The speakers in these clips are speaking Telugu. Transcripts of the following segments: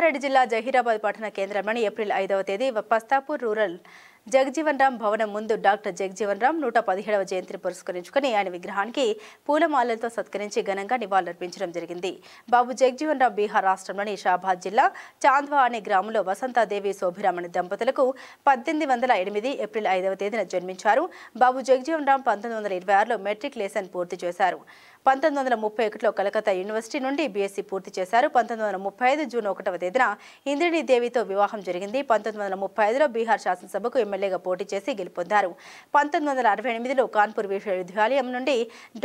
సంగారెడ్డి జిల్లా జహీరాబాద్ పట్టణ కేంద్రంలోని ఏప్రిల్ 5వ తేదీ పస్తాపూర్ రూరల్ జగజీవన్ రామ్ భవనం ముందు డాక్టర్ జగజీవన్ రామ్ 117వ జయంతిని పురస్కరించుకుని ఆయన విగ్రహానికి పూలమాలలతో సత్కరించి ఘనంగా నివాళులర్పించడం జరిగింది. బాబు జగజీవన్ రామ్ బీహార్ రాష్ట్రంలోని షాబాద్ జిల్లా చాంద్వా అనే గ్రామంలో వసంతాదేవి శోభిరామణి దంపతులకు 1808 ఏప్రిల్ 5వ తేదీన జన్మించారు. బాబు జగజీవన్ రామ్ 1926లో మెట్రికులేషన్ పూర్తి చేశారు. 1931లో కలకత్తా యూనివర్సిటీ నుండి బీఎస్సీ పూర్తి చేశారు. 1935 జూన్ 1వ తేదీన ఇంద్రిణి దేవితో వివాహం జరిగింది. 1935లో బీహార్ శాసనసభకు ఎమ్మెల్యేగా పోటీ చేసి గెలుపొందారు. 1968లో కాన్పూర్ విశ్వవిద్యాలయం నుండి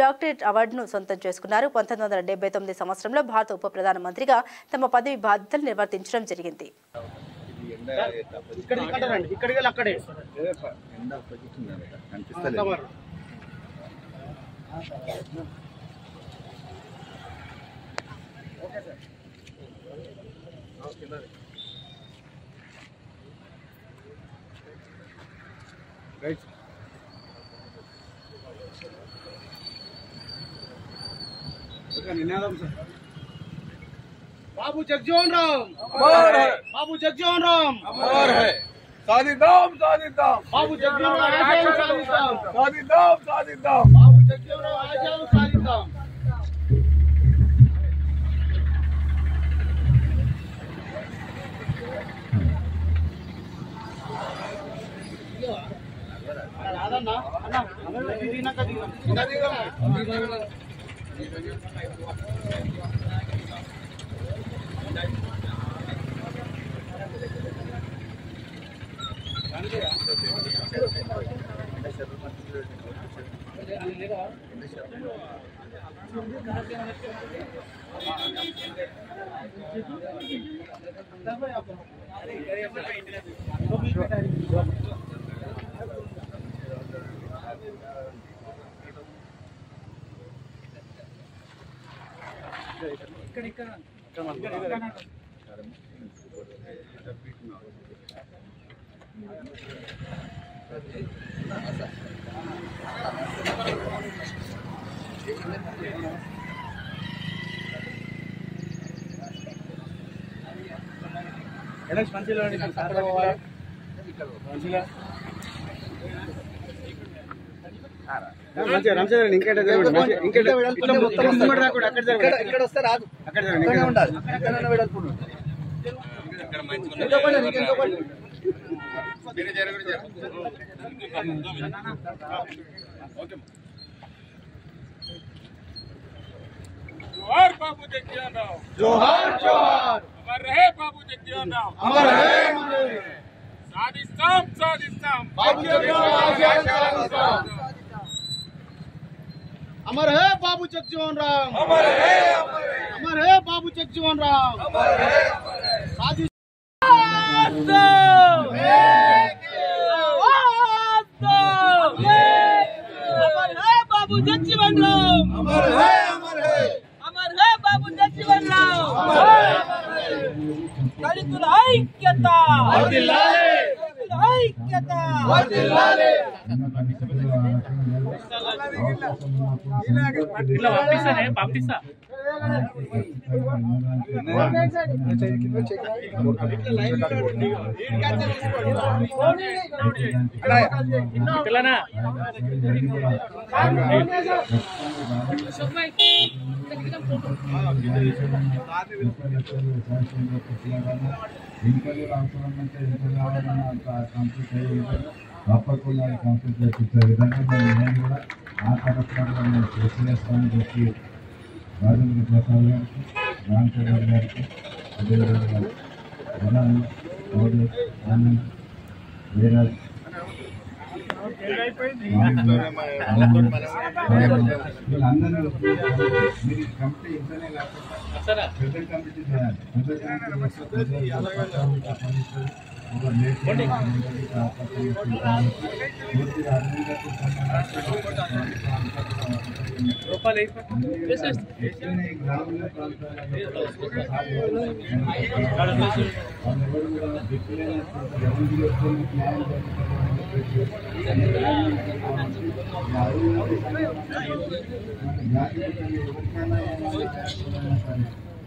డాక్టరేట్ అవార్డును సొంతం చేసుకున్నారు. 1979 సంవత్సరంలో భారత ఉప ప్రధానమంత్రిగా తమ పదవి బాధ్యతలు నిర్వర్తించడం జరిగింది. बाबू जगजीवन राम अमर है। बाबू जगजीवन राम अमर है। सादिदाम सादिदाम बाबू जगजीवन राम आजाओ सादिदाम सादिदाम सादिदाम बाबू जगजीवन राम आजाओ सादिदाम రాదన్నా అన్న అన్న దీనా కదిగా जोहार बाबू जगजीवन राम जोहार जोहार अमर रहे बाबू जगजीवन राम अमर रहे सादिस्ताम सादिस्ताम बाबू जगजीवन राम अमर है बाबू जगजीवन राम अमर है बाबू जगजीवन राम अमर है बाबू जगजीवन राम अमर है बाबू जगजीवन राम दलितुल ऐक्यता ऐक्यता పంపిస్తా తప్పకుండా కంప్లీట్ చేయించే విధంగా నేను కూడా ఆ కార్యక్రమాలను కృషి చేస్తానని చెప్పి రాజేంద్ర ప్రసాద్ గారికి రామచంద్ర గారికి అదేవిధంగా వనాలు గౌడు ఆనంద్ వీరాజ్ వీళ్ళందరూ మీరు కమిటీ ఇంటనే కాకుండా పెద్ద కమిటీ చేయాలి.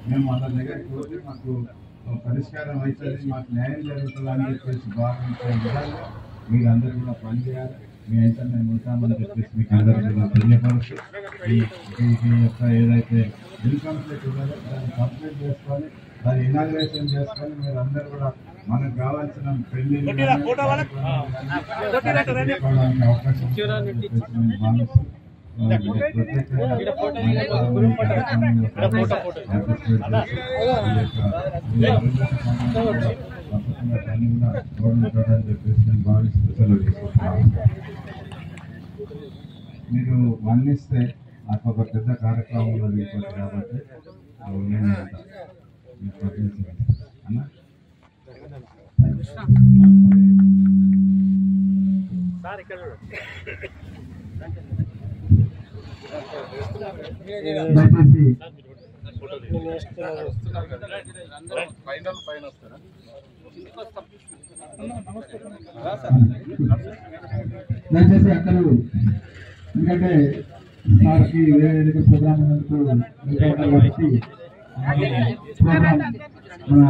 మేము వాళ్ళ దగ్గరికి పోతే మాకు పరిష్కారం అవుతుంది, మాకు న్యాయం జరుగుతుంది అని చెప్పేసి భావించే విధంగా మీరందరూ కూడా పనిచేయాలి. మీ అయితే మేము ఉంటామని చెప్పేసి మీకు అందరికీ కూడా తెలియపరుస్తూ ఈ యొక్క ఏదైతే ఇన్కంప్లీట్ ఉన్నదో దాన్ని కంప్లీట్ చేసుకొని దాన్ని ఇనాగ్రేషన్ చేసుకొని మీరు అందరూ కూడా మనకు కావాల్సిన పెళ్లి అవకాశం నేను భావిస్తూ మీరు మన్నిస్తే నాకు ఒక పెద్ద కార్యక్రమంలో దిగిపోతుంది కాబట్టి నేను అన్న దయచేసి అక్కలు ఎందుకంటే సార్కి వేరే ప్రోగ్రామ్ ఉన్నందుకు కాబట్టి ప్రోగ్రామ్ మన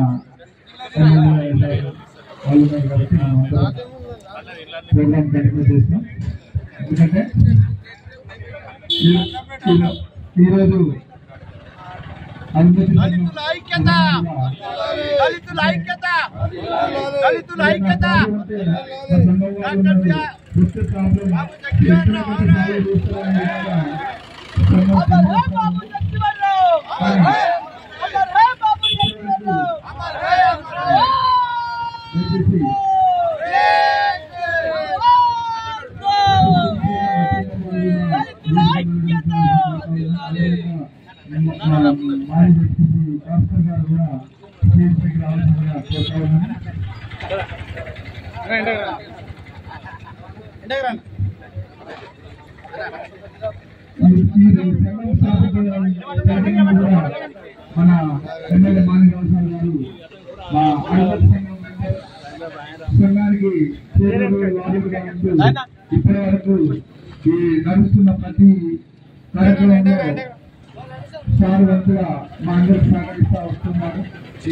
వాళ్ళు ఉన్నారు కాబట్టి మనం అందరం ప్రోగ్రామ్ కంటిన్యూ చేస్తాం. ఎందుకంటే ఈరోజు దళితుల ఐక్యత మన ఎమ్మెల్యే మాణిక్రావు సార్ గారు మా ఆడపల్లి సంఘానికి ఇప్పటి వరకు ఈ నడుస్తున్న ప్రతి కార్యక్రమంలో సార్ వంతుగా మా అందరికి సహకరిస్తూ వస్తున్నారు. ఈ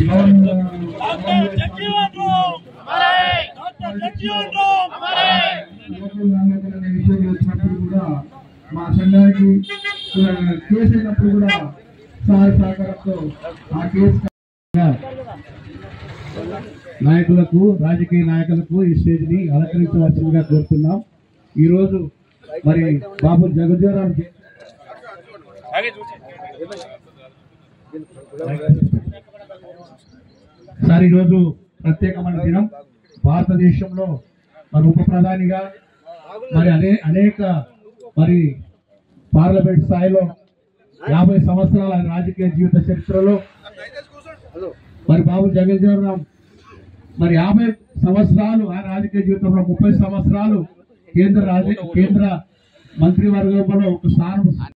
విషయం వచ్చినప్పుడు కూడా మా సంఘానికి కేసు అయినప్పుడు కూడా సహాయ సహకారంతో ఆ కేసు నాయకులకు రాజకీయ నాయకులకు ఈ స్టేజ్ ని అలంకరించవలసిందిగా కోరుతున్నాం. ఈ రోజు మరి బాబు జగజ్జీవన్ సార్ ఈరోజు ప్రత్యేకమైన దినం. భారతదేశంలో మరి ఉప ప్రధానిగా మరి అనేక మరి పార్లమెంట్ స్థాయిలో 50 సంవత్సరాల రాజకీయ జీవిత చరిత్రలో మరి బాబు జగజ్జీవన్ రామ్ మరి 50 సంవత్సరాలు ఆ రాజకీయ జీవితంలో 30 సంవత్సరాలు కేంద్ర మంత్రివర్గంలో ఒక స్థానం